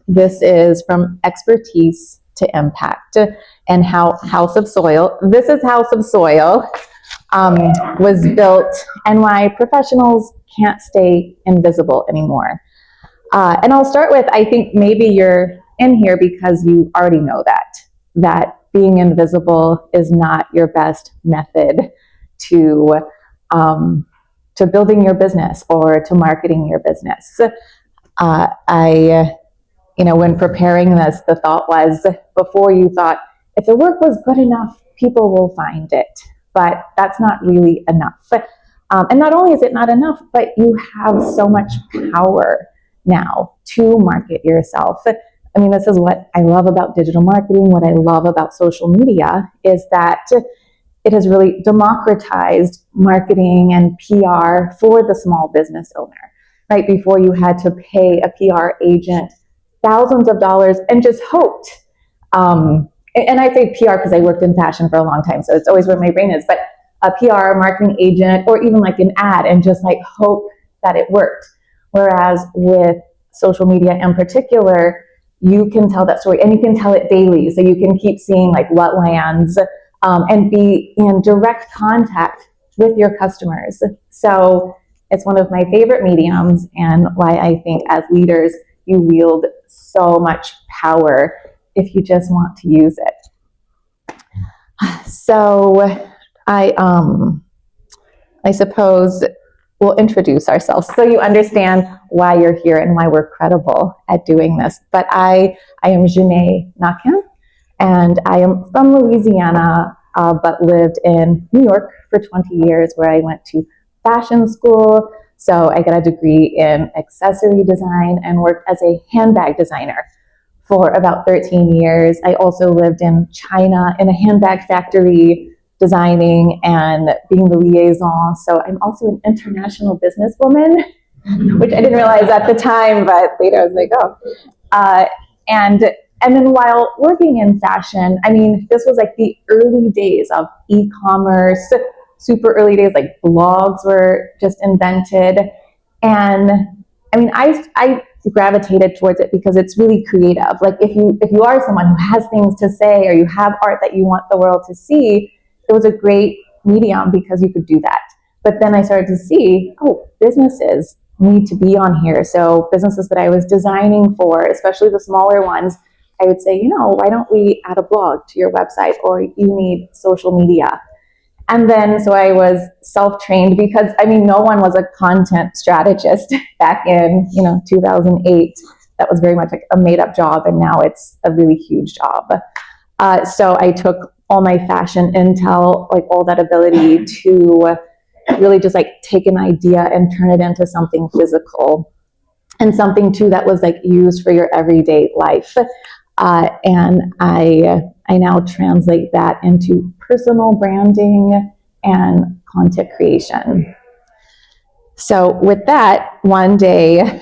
This is From Expertise to Impact, and how House of Soil, this is House of Soil, was built, and why professionals can't stay invisible anymore. And I'll start with, I think maybe you're in here because you already know that being invisible is not your best method to building your business or to marketing your business. When preparing this, the thought was, before you thought, if the work was good enough, people will find it. But that's not really enough. And not only is it not enough, but you have so much power now to market yourself. I mean, this is what I love about digital marketing. What I love about social media is that it has really democratized marketing and PR for the small business owner. Right before, you had to pay a PR agent thousands of dollars and just hoped. And I say PR because I worked in fashion for a long time, so it's always where my brain is. But a PR marketing agent, or even like an ad, and just like hope that it worked. Whereas with social media in particular, you can tell that story, and you can tell it daily. So you can keep seeing like what lands, and be in direct contact with your customers. So it's one of my favorite mediums, and why I think as leaders, you wield so much power if you just want to use it. So I suppose we'll introduce ourselves so you understand why you're here and why we're credible at doing this. But I am Jenee Naquin, and I am from Louisiana, but lived in New York for 20 years, where I went to fashion school. So I got a degree in accessory design and worked as a handbag designer for about 13 years. I also lived in China in a handbag factory, designing and being the liaison. So I'm also an international businesswoman, which I didn't realize at the time, but later I was like, oh. And then while working in fashion, I mean, this was like the early days of e-commerce, super early days, like blogs were just invented. And I mean, I gravitated towards it because it's really creative. Like if you are someone who has things to say, or you have art that you want the world to see, it was a great medium because you could do that. But then I started to see, businesses need to be on here. So businesses that I was designing for, especially the smaller ones, I would say, why don't we add a blog to your website, or you need social media. And then, so I was self-trained because, I mean, no one was a content strategist back in, 2008. That was very much like a made-up job, and now it's a really huge job. So I took all my fashion intel, like all that ability to really just like take an idea and turn it into something physical, and something too that was like used for your everyday life. And I now translate that into personal branding and content creation. So with that, one day,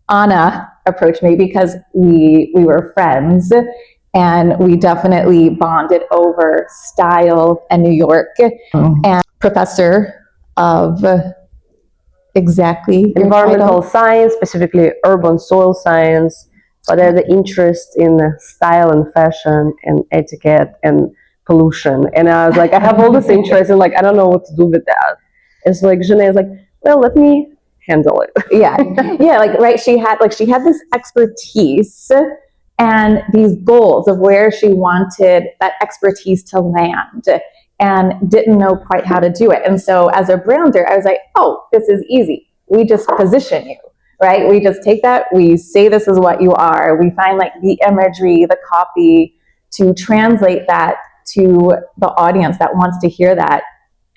Anna approached me because we were friends, and we definitely bonded over style and New York. And professor of exactly environmental science, specifically urban soil science, but I have the interest in style and fashion and etiquette and pollution. And I was like, I have all this interest, and like, I don't know what to do with that. It's like, Jenee is like, well, let me handle it. Yeah, like, right. She had this expertise and these goals of where she wanted that expertise to land, and didn't know quite how to do it. And so as a brander, I was like, this is easy. We just position you, right? We just take that, we say this is what you are. We find like the imagery, the copy to translate that to the audience that wants to hear that,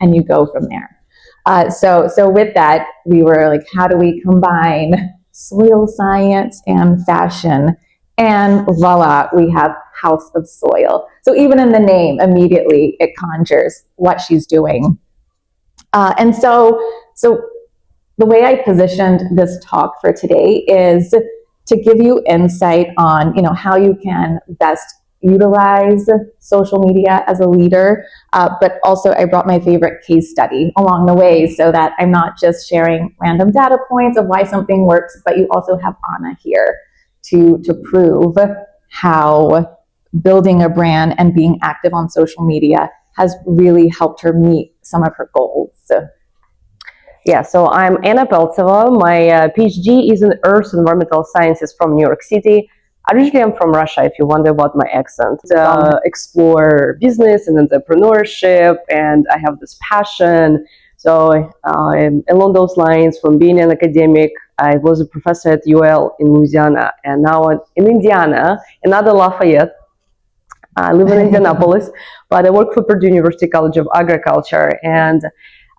and you go from there. So with that, we were like, how do we combine soil science and fashion? And voila, we have House of Soil. So even in the name, immediately it conjures what she's doing. And so the way I positioned this talk for today is to give you insight on, how you can best utilize social media as a leader, but also I brought my favorite case study along the way, so that I'm not just sharing random data points of why something works, but you also have Anna here to prove how building a brand and being active on social media has really helped her meet some of her goals. Yeah, so I'm Anna Paltseva. My PhD is in Earth Environmental Sciences from New York City. Originally, I'm from Russia, if you wonder about my accent. Explore business and entrepreneurship, and I have this passion. So along those lines, from being an academic, I was a professor at UL in Louisiana, and now in Indiana, another Lafayette. I live in Indianapolis, but I work for Purdue University College of Agriculture, and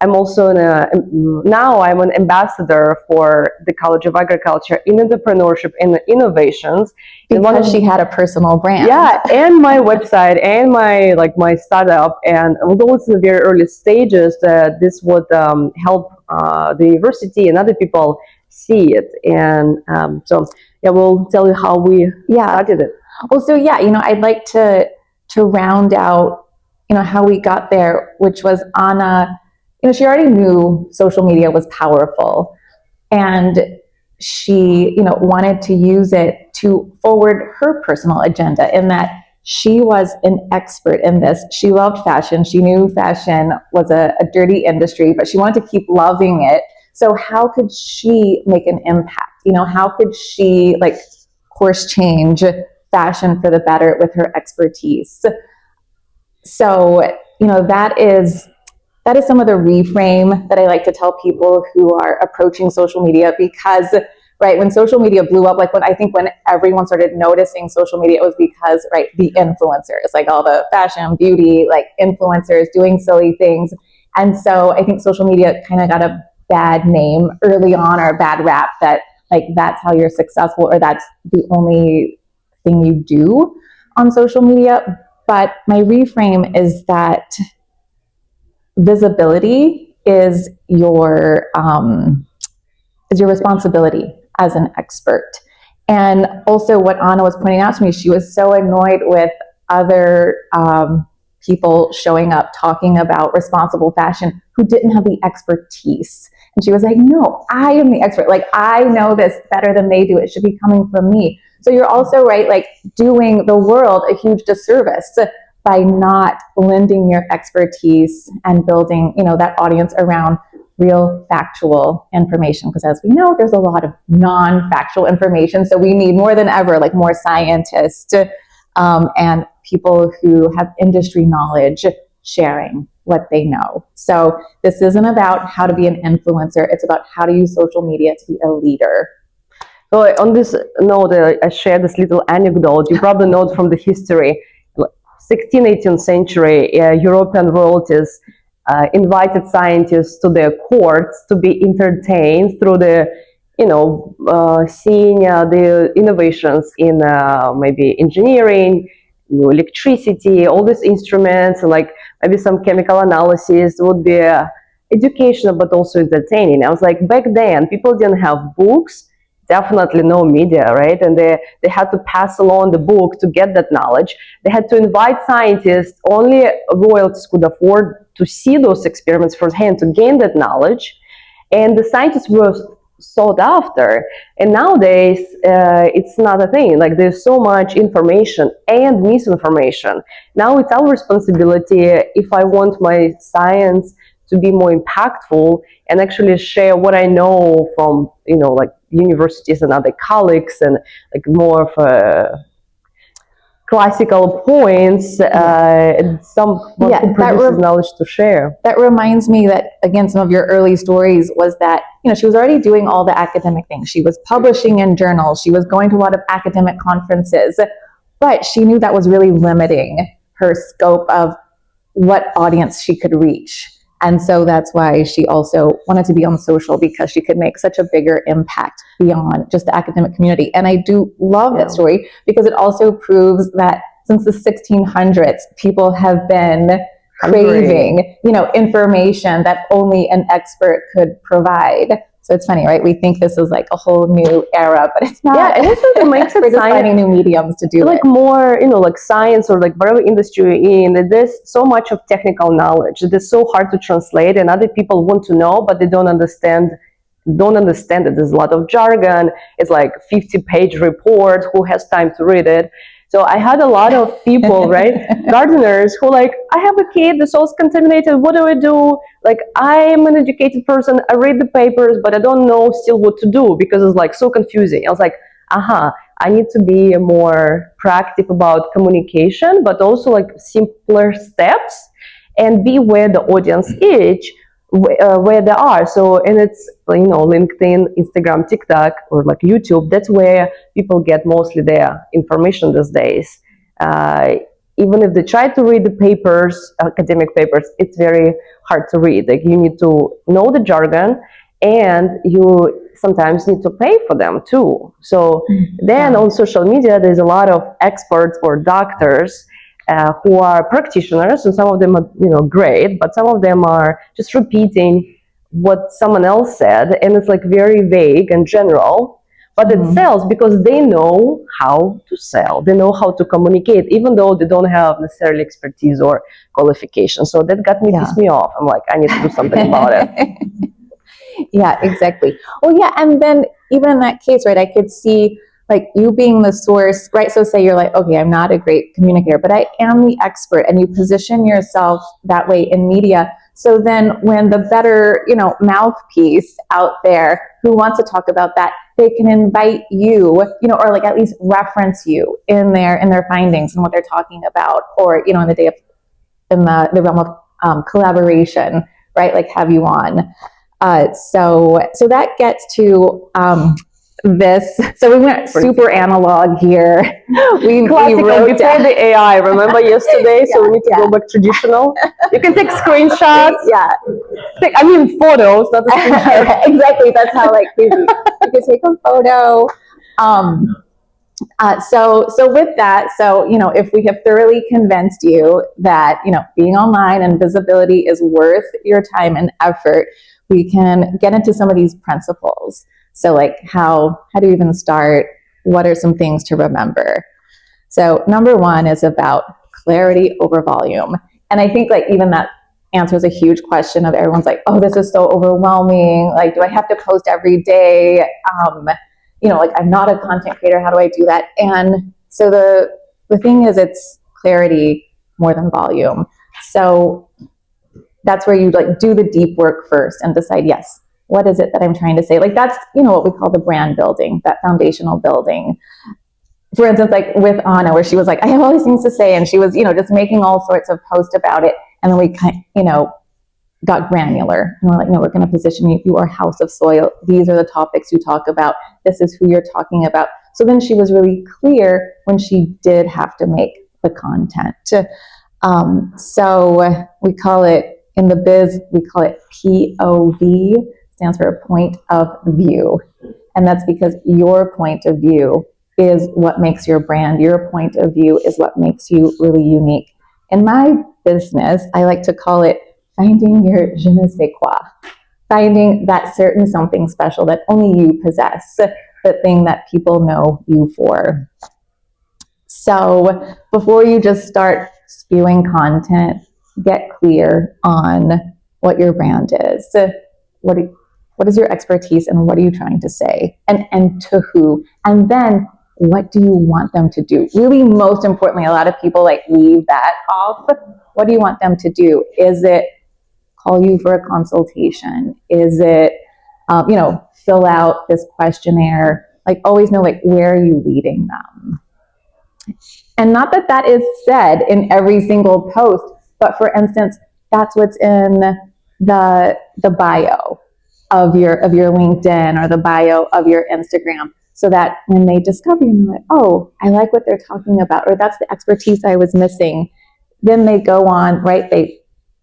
I'm also now I'm an ambassador for the College of Agriculture in entrepreneurship and innovations. Because she had a personal brand. Yeah, and my website and my startup. And although it's in the very early stages, this would help the university and other people see it. And so yeah, we'll tell you how we started it. Well, so yeah, I'd like to round out, how we got there, which was Anna. She already knew social media was powerful, and she, wanted to use it to forward her personal agenda, in that she was an expert in this. She loved fashion. She knew fashion was a dirty industry, but she wanted to keep loving it. So how could she make an impact? How could she course change fashion for the better with her expertise? So, that is some of the reframe that I like to tell people who are approaching social media, because when social media blew up, when everyone started noticing social media, it was because, the influencers, all the fashion, beauty, influencers doing silly things. And so I think social media kind of got a bad name early on, or a bad rap, that that's how you're successful, or that's the only thing you do on social media. But my reframe is that visibility is your responsibility as an expert. And also, what Anna was pointing out to me, she was so annoyed with other people showing up talking about responsible fashion who didn't have the expertise. And she was like, no, I am the expert. I know this better than they do. It should be coming from me. So you're also doing the world a huge disservice by not lending your expertise and building, that audience around real factual information. Because as we know, there's a lot of non-factual information. So we need more than ever, more scientists and people who have industry knowledge sharing what they know. So this isn't about how to be an influencer. It's about how to use social media to be a leader. So on this note, I share this little anecdote. You probably know it from the history. 16th, 18th century, European royalties invited scientists to their courts to be entertained through the, seeing the innovations in maybe engineering, electricity, all these instruments, and maybe some chemical analysis would be educational, but also entertaining. I was back then, people didn't have books, definitely no media, right? And they had to pass along the book to get that knowledge. They had to invite scientists. Only royalties could afford to see those experiments firsthand to gain that knowledge. And the scientists were sought after. And nowadays, it's not a thing. There's so much information and misinformation. Now it's our responsibility, if I want my science to be more impactful and actually share what I know from, universities and other colleagues, and more of classical points, and someone who produces knowledge to share. That reminds me that, again, some of your early stories was that, she was already doing all the academic things. She was publishing in journals. She was going to a lot of academic conferences, but she knew that was really limiting her scope of what audience she could reach. And so that's why she also wanted to be on social, because she could make such a bigger impact beyond just the academic community. And I do love that story, because it also proves that since the 1600s, people have been craving, information that only an expert could provide. So it's funny, right? We think this is a whole new era, but it's not. Yeah, and it makes it we're just finding new mediums to do it. More, science, or whatever industry you're in, there's so much of technical knowledge that is so hard to translate, and other people want to know, but they don't understand don't understand it. There's a lot of jargon. It's like 50-page report. Who has time to read it? So I had a lot of people, right, gardeners who like, I have a kid, the soil's contaminated, what do I do? Like, I'm an educated person, I read the papers, but I don't know still what to do because it's like so confusing. I was like, I need to be more proactive about communication, but also like simpler steps and be where the audience is, where they are. So, and it's, LinkedIn, Instagram, TikTok, or like YouTube, that's where people get mostly their information these days. Even if they try to read the papers, academic papers, it's very hard to read. Like, you need to know the jargon, and you sometimes need to pay for them too. So then on social media, there's a lot of experts or doctors who are practitioners, and some of them are, great, but some of them are just repeating what someone else said, and it's like very vague and general, but it sells because they know how to sell. They know how to communicate, even though they don't have necessarily expertise or qualifications. So that got me, pissed me off. I'm like, I need to do something about it. Yeah, exactly. Oh, yeah. And then even in that case, right, I could see like you being the source, right? So say you're like, okay, I'm not a great communicator, but I am the expert, and you position yourself that way in media. So then when the better, mouthpiece out there who wants to talk about that, they can invite you, or like at least reference you in their findings and what they're talking about, or, in the realm of collaboration, right? Like have you on. So that gets to this. So we went super analog here. We Classical, before the AI. Remember yesterday? So we need to go back traditional. You can take screenshots. Photos, not a screenshot. Exactly. That's how crazy. You can take a photo. So with that, if we have thoroughly convinced you that, being online and visibility is worth your time and effort, we can get into some of these principles. So how do you even start? What are some things to remember? So number one is about clarity over volume. And I think even that answers a huge question of everyone's like, oh, this is so overwhelming. Like, do I have to post every day? I'm not a content creator. How do I do that? And so the thing is, it's clarity more than volume. So that's where you do the deep work first and decide, yes, what is it that I'm trying to say? That's, what we call the brand building, that foundational building. For instance, with Anna, where she was like, I have all these things to say. And she was, just making all sorts of posts about it. And then we got granular. And we're like, no, we're going to position you. You are House of Soil. These are the topics you talk about. This is who you're talking about. So then she was really clear when she did have to make the content. So we call it, in the biz, we call it POV, stands for point of view. And that's because your point of view is what makes your brand. Your point of view is what makes you really unique. In my business, I like to call it finding your je ne sais quoi, finding that certain something special that only you possess, the thing that people know you for. So before you just start spewing content, get clear on what your brand is. What is your expertise, and what are you trying to say, and to who? And then what do you want them to do? Really, most importantly, a lot of people leave that off. What do you want them to do? Is it call you for a consultation? Is it, fill out this questionnaire? Always know, where are you leading them? And not that is said in every single post, but for instance, that's what's in the bio of your LinkedIn or the bio of your Instagram, so that when they discover you, they're like, oh, I like what they're talking about, or that's the expertise I was missing. Then they go on, right? They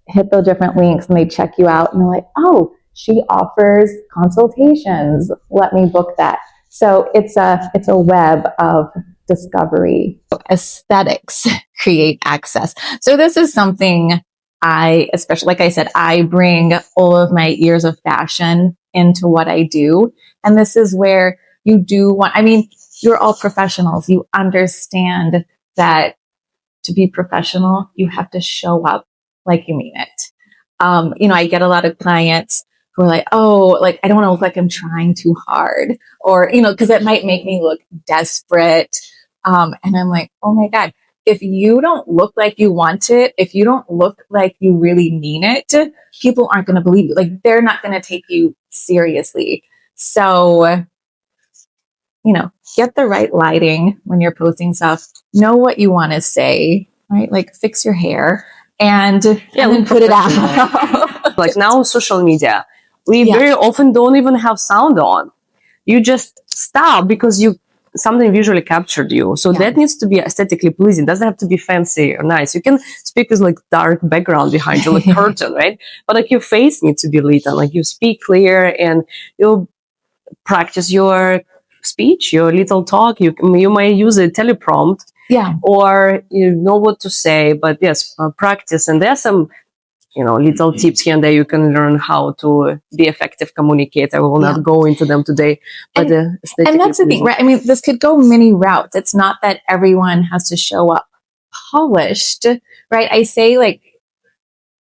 hit the different links and they check you out, and they're like, oh, she offers consultations. Let me book that. So it's a web of discovery. Aesthetics create access. So this is something I, especially, like I said, I bring all of my years of fashion into what I do. And this is where you do want, you're all professionals. You understand that to be professional, you have to show up like you mean it. I get a lot of clients who are like, oh, like, I don't want to look like I'm trying too hard, or, you know, because it might make me look desperate. And I'm like, oh my God, if you don't look like you want it, if you don't look like you really mean it, people aren't going to believe you. Like, they're not going to take you seriously. So, you know, get the right lighting when you're posting stuff, know what you want to say, right? Like, fix your hair and then put it out. Like now social media, we very often don't even have sound on. You just stop because something visually captured you. So that needs to be aesthetically pleasing. It doesn't have to be fancy or nice. You can speak with like dark background behind you, like curtain, right? But like your face needs to be lit and like you speak clear and you practice your speech, your little talk. You might use a teleprompt, or you know what to say. But yes, practice. And there's some, you know, little tips here and there you can learn how to be effective communicator. I will not go into them today, but and that's the thing, right? I mean, this could go many routes. It's not that everyone has to show up polished, right? I say, like,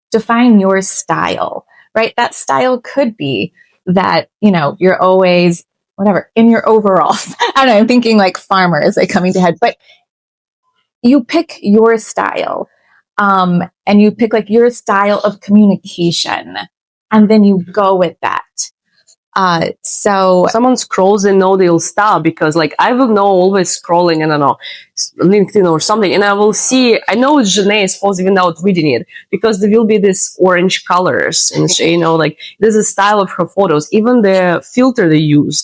define your style, right? That style could be that, you know, you're always whatever in your overalls. I don't know, I'm thinking like farmers, like coming to head, but you pick your style. And you pick like your style of communication, and then you go with that. So someone scrolls and know they'll stop because like I will know always scrolling, I don't know, LinkedIn or something, and I will see, I know it's Jenee's fault even without reading it, because there will be this orange colors and you know, like there's a style of her photos, even the filter they use,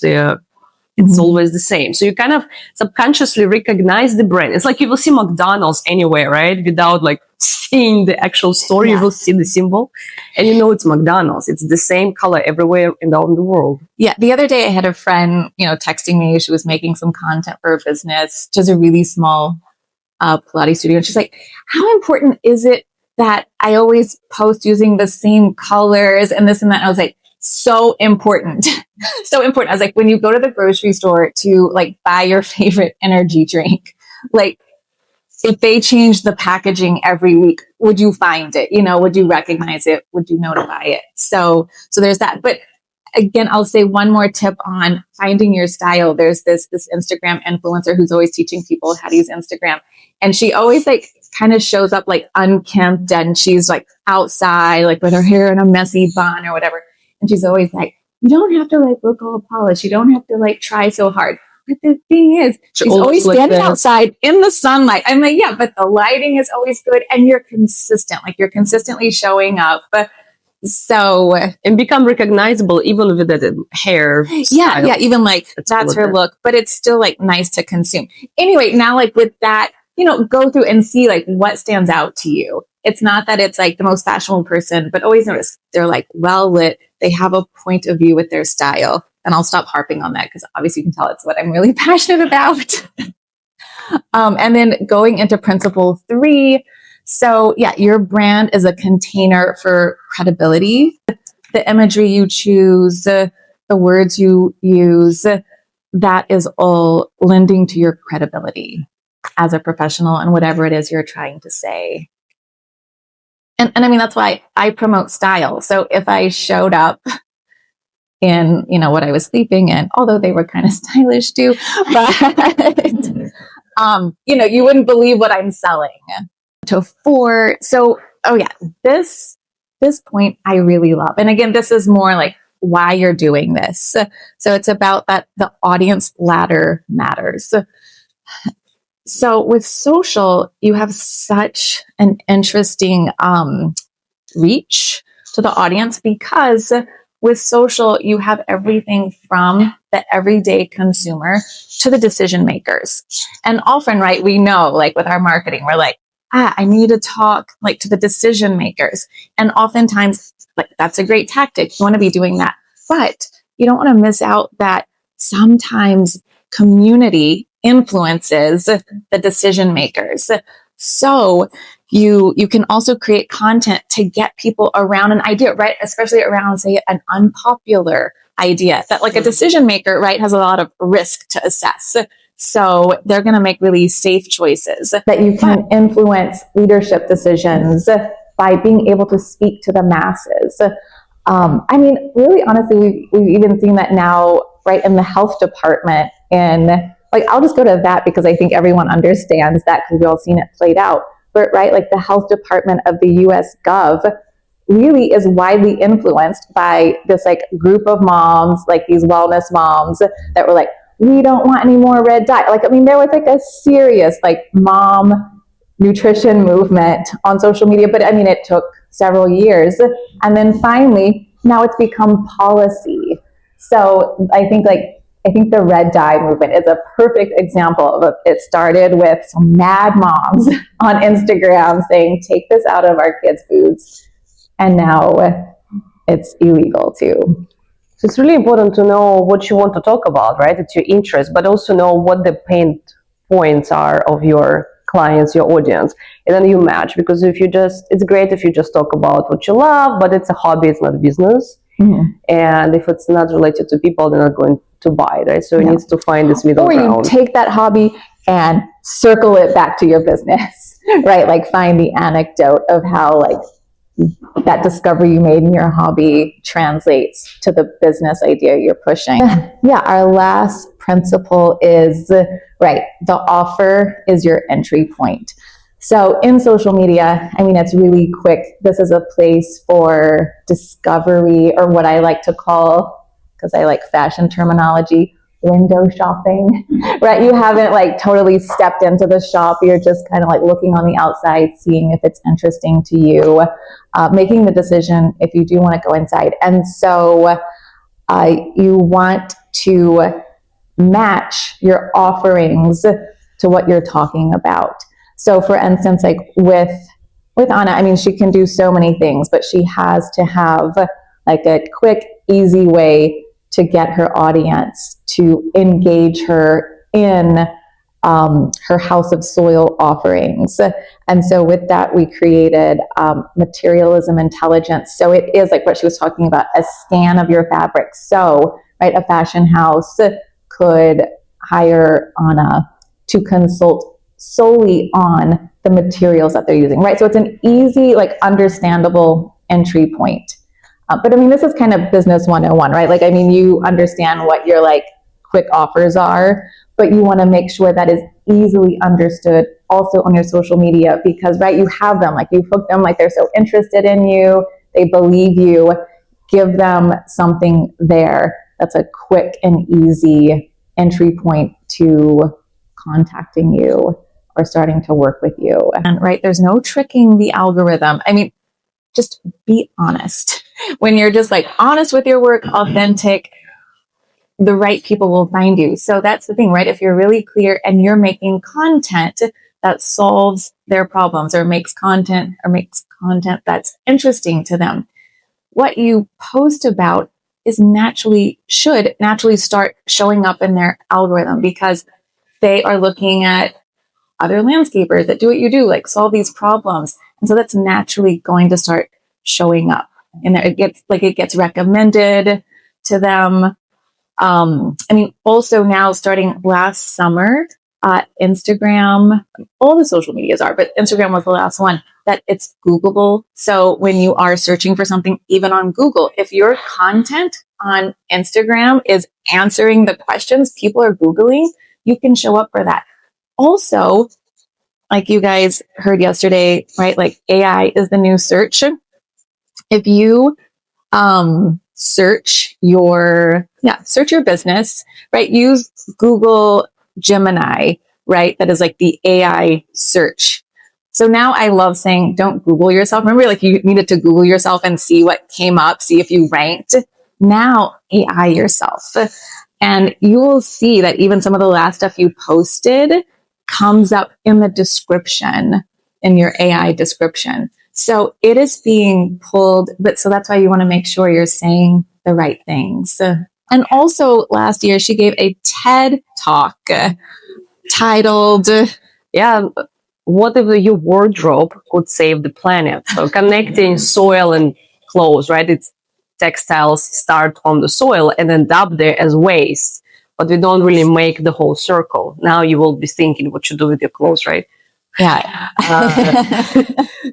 it's always the same. So you kind of subconsciously recognize the brand. It's like you will see McDonald's anywhere, right? Without like seeing the actual store, you will see the symbol and you know it's McDonald's. It's the same color everywhere in the world. Yeah. The other day I had a friend, you know, texting me. She was making some content for a business, just a really small Pilates studio. And she's like, how important is it that I always post using the same colors and this and that? And I was like, so important. So important. I was like, when you go to the grocery store to like buy your favorite energy drink, like if they change the packaging every week, would you find it? You know, would you recognize it? Would you know to buy it? So there's that. But again, I'll say one more tip on finding your style. There's this Instagram influencer who's always teaching people how to use Instagram. And she always like kind of shows up like unkempt and she's like outside, like with her hair in a messy bun or whatever. And she's always like, you don't have to like look all polished. You don't have to like try so hard. But the thing is, she's always standing outside in the sunlight. I'm like, yeah, but the lighting is always good and you're consistent. Like you're consistently showing up. So, and become recognizable even with the hair style. Yeah, even like that's her look, but it's still like nice to consume. Anyway, now like with that, you know, go through and see like what stands out to you. It's not that it's like the most fashionable person, but always notice they're like well lit. They have a point of view with their style. And I'll stop harping on that because obviously you can tell it's what I'm really passionate about. And then going into principle 3. So yeah, your brand is a container for credibility. The imagery you choose, the words you use, that is all lending to your credibility as a professional and whatever it is you're trying to say. And I mean, that's why I promote style. So if I showed up in, you know, what I was sleeping in, although they were kind of stylish too, but, you know, you wouldn't believe what I'm selling. To 4. So, oh yeah, this point I really love. And again, this is more like why you're doing this. So it's about that the audience ladder matters. So with social, you have such an interesting reach to the audience because with social, you have everything from the everyday consumer to the decision makers. And often, right, we know, like with our marketing, we're like, I need to talk like to the decision makers. And oftentimes, like that's a great tactic. You want to be doing that. But you don't want to miss out that sometimes community influences the decision makers. So you can also create content to get people around an idea, right? Especially around, say, an unpopular idea that like a decision maker, right, has a lot of risk to assess. So they're going to make really safe choices. That you can influence leadership decisions by being able to speak to the masses. I mean, really, honestly, we've even seen that now, right, in the health department. And like, I'll just go to that because I think everyone understands that because we've all seen it played out. But right, like the health department of the US Gov really is widely influenced by this like group of moms, like these wellness moms that were like, we don't want any more red dye. Like, I mean, there was like a serious like mom nutrition movement on social media, but I mean, it took several years. And then finally, now it's become policy. So I think the red dye movement is a perfect example of it. It started with some mad moms on Instagram saying, take this out of our kids' foods. And now it's illegal too. So it's really important to know what you want to talk about, right? It's your interest, but also know what the pain points are of your clients, your audience, and then you match. Because it's great if you just talk about what you love, but it's a hobby, it's not a business. Mm-hmm. And if it's not related to people, they're not going to buy, right? So you need to find this middle ground. Or you take that hobby and circle it back to your business, right? Like find the anecdote of how like that discovery you made in your hobby translates to the business idea you're pushing. Yeah, our last principle is, right, the offer is your entry point. So in social media, I mean, it's really quick. This is a place for discovery, or what I like to call, because I like fashion terminology, window shopping, right? You haven't like totally stepped into the shop. You're just kind of like looking on the outside, seeing if it's interesting to you, making the decision if you do want to go inside. And so you want to match your offerings to what you're talking about. So for instance, like with Anna, I mean, she can do so many things, but she has to have like a quick, easy way to get her audience to engage her in her House of Soil offerings. And so with that, we created materialism intelligence. So it is like what she was talking about, a scan of your fabric. So, right, a fashion house could hire Anna to consult solely on the materials that they're using, right? So it's an easy, like understandable entry point. But I mean, this is kind of business 101, right? Like, I mean, you understand what your like quick offers are, but you want to make sure that is easily understood also on your social media because, right, you have them, like you've hooked them, like they're so interested in you, they believe you, give them something there that's a quick and easy entry point to contacting you or starting to work with you. And right, there's no tricking the algorithm. I mean, just be honest. When you're just like honest with your work, authentic, the right people will find you. So that's the thing, right? If you're really clear and you're making content that solves their problems or makes content that's interesting to them, what you post about should naturally start showing up in their algorithm because they are looking at other landscapers that do what you do, like solve these problems. And so that's naturally going to start showing up in there. It gets recommended to them. I mean, also now starting last summer, Instagram, all the social medias are, but Instagram was the last one, that it's Googleable. So when you are searching for something, even on Google, if your content on Instagram is answering the questions people are Googling, you can show up for that. Also, like you guys heard yesterday, right? Like AI is the new search. If you search your business, right? Use Google Gemini, right? That is like the AI search. So now I love saying, don't Google yourself. Remember, like you needed to Google yourself and see what came up, see if you ranked. Now AI yourself. And you will see that even some of the last stuff you posted comes up in the description, in your AI description. So it is being pulled, but so that's why you want to make sure you're saying the right things. And also last year, she gave a TED talk titled, what if your wardrobe could save the planet? So connecting soil and clothes, right? It's textiles start on the soil and end up there as waste, but we don't really make the whole circle. Now you will be thinking what you do with your clothes, right? Yeah.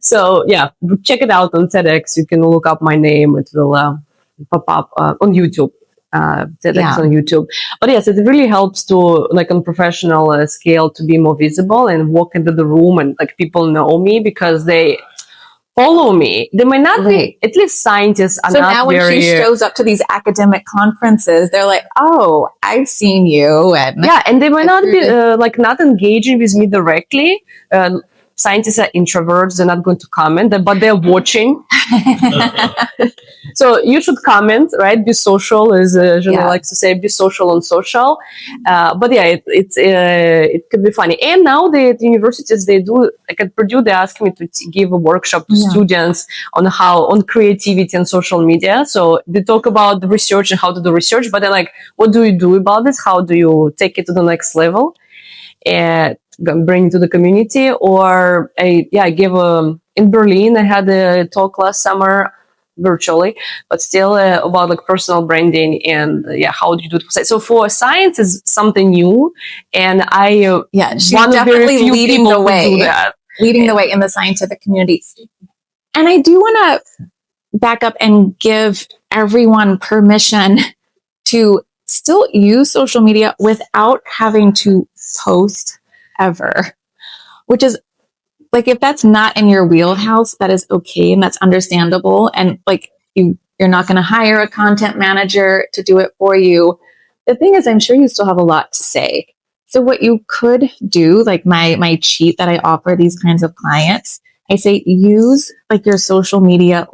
So yeah, check it out on TEDx. You can look up my name. It will pop up on YouTube. TEDx on YouTube. But yes, it really helps to, like, on professional scale, to be more visible and walk into the room and like people know me because they follow me. They might not be, at least scientists are so not now when very... she shows up to these academic conferences, they're like, oh, I've seen you. And yeah, and they might not be like not engaging with me directly. Scientists are introverts. They're not going to comment, but they're watching. So you should comment, right? Be social, as Jenee likes to say, be social on social. But yeah, it could be funny. And now the universities, they do, like at Purdue, they asked me to give a workshop to students on creativity and social media. So they talk about the research and how to do research, but they're like, what do you do about this? How do you take it to the next level and bring it to the community? Or I gave in Berlin, I had a talk last summer, virtually, but still about like personal branding and how do you do it. So for science is something new, and I she's definitely leading the way, leading the way in the scientific community. And I do want to back up and give everyone permission to still use social media without having to post ever, which is, like, if that's not in your wheelhouse, that is okay, and that's understandable. And like, you're not going to hire a content manager to do it for you. The thing is, I'm sure you still have a lot to say. So what you could do, like my cheat that I offer these kinds of clients, I say use like your social media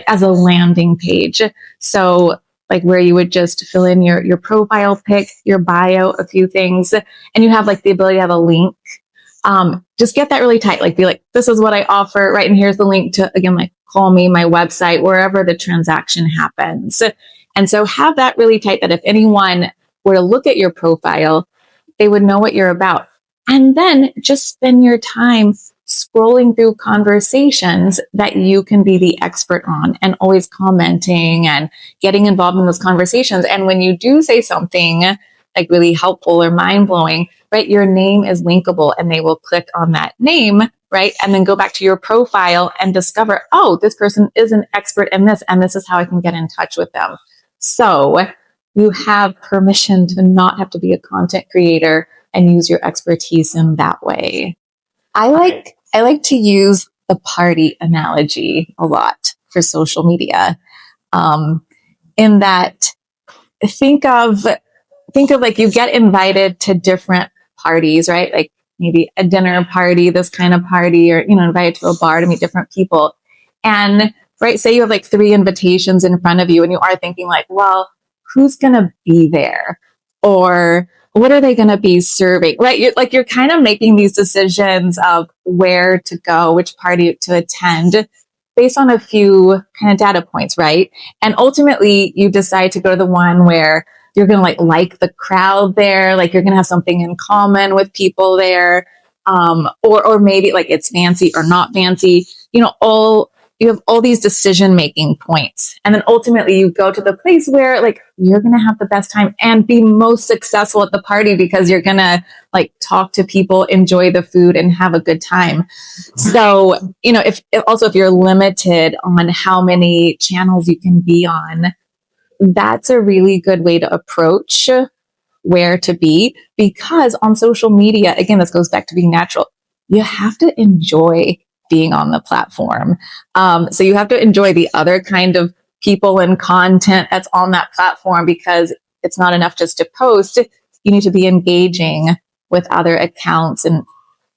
as a landing page. So like where you would just fill in your profile pic, your bio, a few things, and you have like the ability to have a link. Just get that really tight. Like, be like, this is what I offer, right? And here's the link to, again, like, call me, my website, wherever the transaction happens. And so have that really tight that if anyone were to look at your profile, they would know what you're about. And then just spend your time scrolling through conversations that you can be the expert on, and always commenting and getting involved in those conversations. And when you do say something like really helpful or mind-blowing, right, your name is linkable and they will click on that name, right, and then go back to your profile and discover, oh, this person is an expert in this, and this is how I can get in touch with them. So you have permission to not have to be a content creator and use your expertise in that way. I like to use the party analogy a lot for social media, in that think of like, you get invited to different parties, right? Like maybe a dinner party, this kind of party, or, invited to a bar to meet different people. And right, say you have like 3 invitations in front of you, and you are thinking like, well, who's going to be there? Or what are they going to be serving? Right? You're kind of making these decisions of where to go, which party to attend, based on a few kind of data points, right? And ultimately you decide to go to the one where you're going to like the crowd there, like you're going to have something in common with people there, or maybe like it's fancy or not fancy. You have all these decision-making points, and then ultimately you go to the place where like you're going to have the best time and be most successful at the party, because you're going to like talk to people, enjoy the food, and have a good time. So, if you're limited on how many channels you can be on, that's a really good way to approach where to be, because on social media, again, this goes back to being natural. You have to enjoy being on the platform. So you have to enjoy the other kind of people and content that's on that platform, because it's not enough just to post. You need to be engaging with other accounts and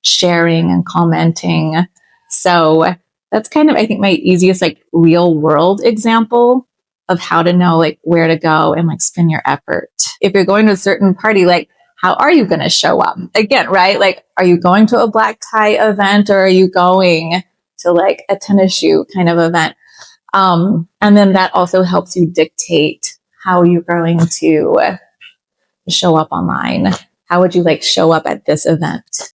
sharing and commenting. So that's kind of, I think, my easiest like real world example of how to know like where to go and like spend your effort. If you're going to a certain party, like, how are you going to show up? Again, right? Like, are you going to a black tie event, or are you going to like a tennis shoe kind of event? And then that also helps you dictate how you're going to show up online. How would you like show up at this event?